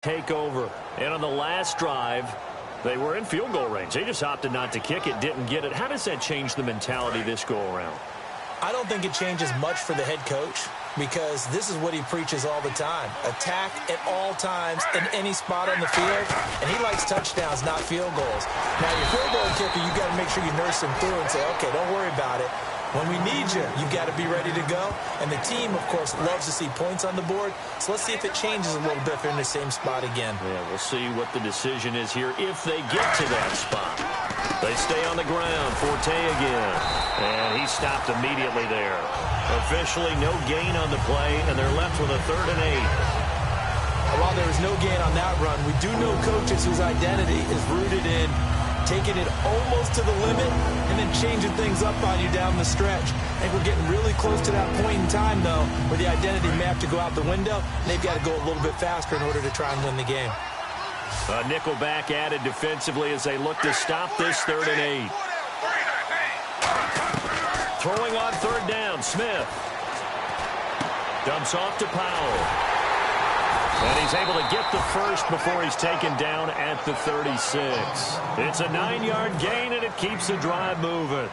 take over. And on the last drive, they were in field goal range. They just opted not to kick it, didn't get it. How does that change the mentality this go around? I don't think it changes much for the head coach because this is what he preaches all the time. Attack at all times in any spot on the field, and he likes touchdowns, not field goals. Now, your field goal kicker, you got to make sure you nurse him through and say, okay, don't worry about it. When we need you, you've got to be ready to go. And the team, of course, loves to see points on the board. So let's see if it changes a little bit if they're in the same spot again. Yeah, we'll see what the decision is here if they get to that spot. They stay on the ground. Forte again. And he stopped immediately there. Officially no gain on the play, and they're left with a 3rd and 8. While there was no gain on that run, we do know coaches whose identity is rooted in taking it almost to the limit and then changing things up on you down the stretch. I think we're getting really close to that point in time, though, where the identity may have to go out the window, and they've got to go a little bit faster in order to try and win the game. A nickel back added defensively as they look to stop this 3rd and 8. Throwing on 3rd down, Smith. Dumps off to Powell. And he's able to get the first before he's taken down at the 36. It's a 9-yard gain, and it keeps the drive moving.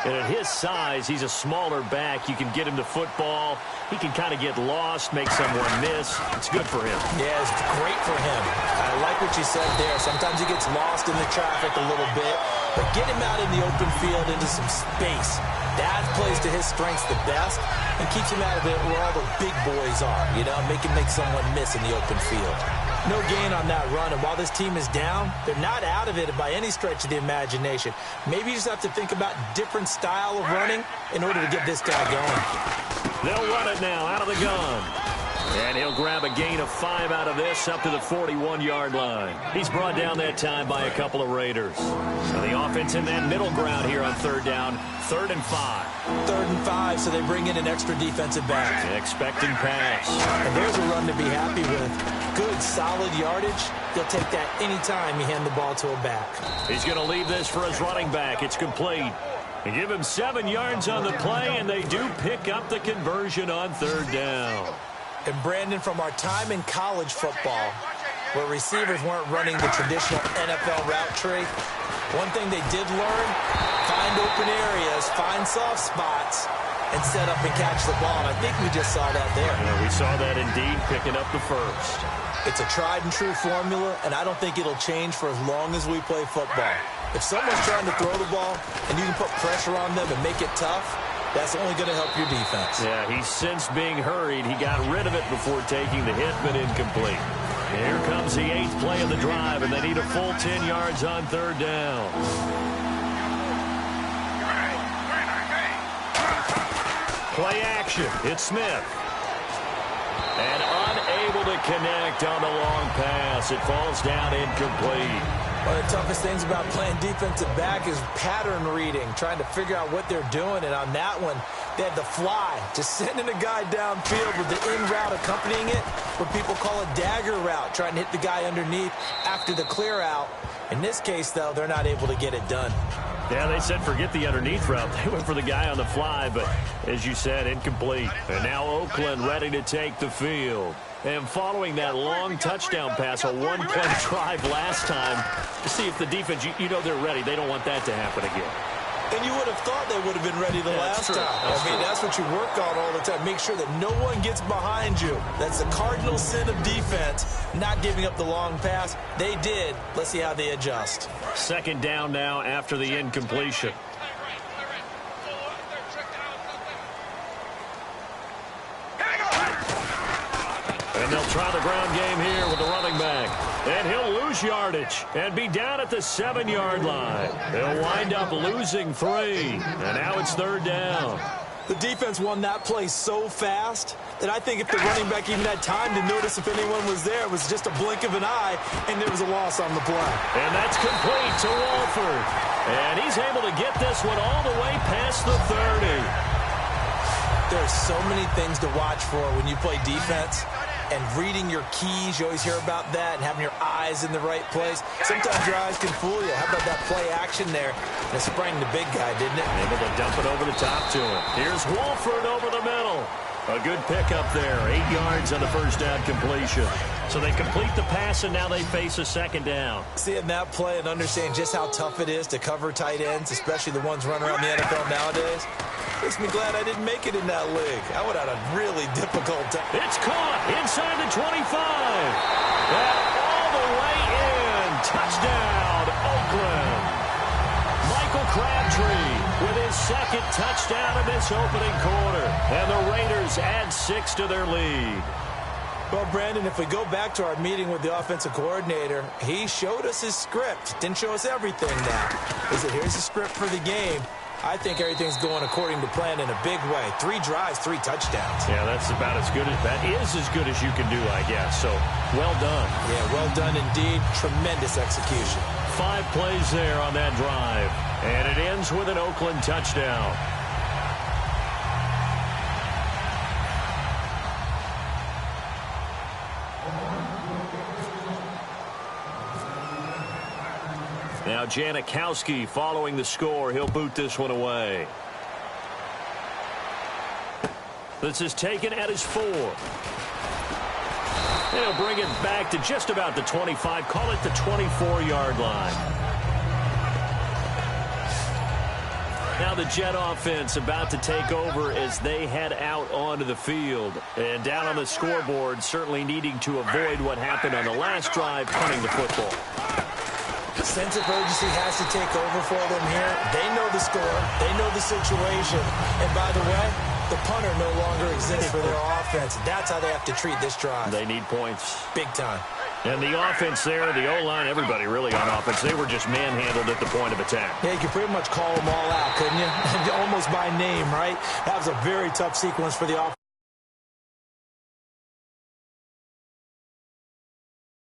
And at his size, he's a smaller back. You can get him to football. He can kind of get lost, make someone miss. It's good for him. Yeah, it's great for him. I like what you said there. Sometimes he gets lost in the traffic a little bit, but get him out in the open field into some space. That plays to his strengths the best and keeps him out of it where all the big boys are, you know, make someone miss in the open field. No gain on that run, and while this team is down, they're not out of it by any stretch of the imagination. Maybe you just have to think about different style of running in order to get this guy going. They'll run it now out of the gun. And he'll grab a gain of 5 out of this up to the 41-yard line. He's brought down that time by a couple of Raiders. So the offense in that middle ground here on 3rd down, 3rd and 5. 3rd and 5, so they bring in an extra defensive back. Expecting pass. And there's a run to be happy with. Good, solid yardage. They'll take that anytime you hand the ball to a back. He's going to leave this for his running back. It's complete. They give him 7 yards on the play, and they do pick up the conversion on 3rd down. And Brandon, from our time in college football, where receivers weren't running the traditional NFL route tree, one thing they did learn, find open areas, find soft spots, and set up and catch the ball. And I think we just saw that there. Yeah, we saw that indeed, picking up the first. It's a tried and true formula, and I don't think it'll change for as long as we play football. If someone's trying to throw the ball and you can put pressure on them and make it tough, that's only going to help your defense. Yeah, he's since being hurried. He got rid of it before taking the hit, but incomplete. And here comes the 8th play of the drive, and they need a full 10 yards on 3rd down. Play action. It's Smith. And unable to connect on the long pass. It falls down incomplete. One of the toughest things about playing defensive back is pattern reading, trying to figure out what they're doing. And on that one, they had the fly, just sending a guy downfield with the in route accompanying it, what people call a dagger route, trying to hit the guy underneath after the clear out. In this case, though, they're not able to get it done. Yeah, they said forget the underneath route. They went for the guy on the fly, but as you said, incomplete. And now Oakland ready to take the field. And following that long touchdown pass, a one-play drive last time, to see if the defense, you know they're ready. They don't want that to happen again. And you would have thought they would have been ready the last time. I mean, that's what you work on all the time. Make sure that no one gets behind you. That's the cardinal sin of defense, not giving up the long pass. They did. Let's see how they adjust. 2nd down now after the incompletion. And they'll try the ground game here with the running back. And he'll lose yardage and be down at the 7-yard line. They'll wind up losing 3. And now it's 3rd down. The defense won that play so fast that I think if the running back even had time to notice if anyone was there, it was just a blink of an eye, and there was a loss on the play. And that's complete to Walford. And he's able to get this one all the way past the 30. There's so many things to watch for when you play defense. And reading your keys, you always hear about that, and having your eyes in the right place. Sometimes your eyes can fool you. How about that play action there? And it sprang the big guy, didn't it? Able to dump it over the top to him. Here's Walford over the middle. A good pickup there. 8 yards on the first down completion. So they complete the pass, and now they face a second down. Seeing that play and understanding just how tough it is to cover tight ends, especially the ones running around the NFL nowadays, makes me glad I didn't make it in that league. I would have had a really difficult time. It's caught inside the 25. And all the way in. Touchdown, Oakland. Michael Crabtree with his second touchdown in this opening quarter. And the Raiders add 6 to their lead. Well, Brandon, if we go back to our meeting with the offensive coordinator, he showed us his script. Didn't show us everything now. He said, here's the script for the game. I think everything's going according to plan in a big way. 3 drives, 3 touchdowns. Yeah, that's about as good as that is as good as you can do, I guess. So, well done. Yeah, well done indeed. Tremendous execution. 5 plays there on that drive. And it ends with an Oakland touchdown. Now Janikowski following the score. He'll boot this one away. This is taken at his 4. He'll bring it back to just about the 25. Call it the 24-yard line. Now the Jet offense about to take over as they head out onto the field. And down on the scoreboard, certainly needing to avoid what happened on the last drive, punting the football. Sense of urgency has to take over for them here. They know the score. They know the situation. And by the way, the punter no longer exists for their offense. That's how they have to treat this drive. They need points. Big time. And the offense there, the O-line, everybody really on offense, they were just manhandled at the point of attack. Yeah, you could pretty much call them all out, couldn't you? Almost by name, right? That was a very tough sequence for the offense.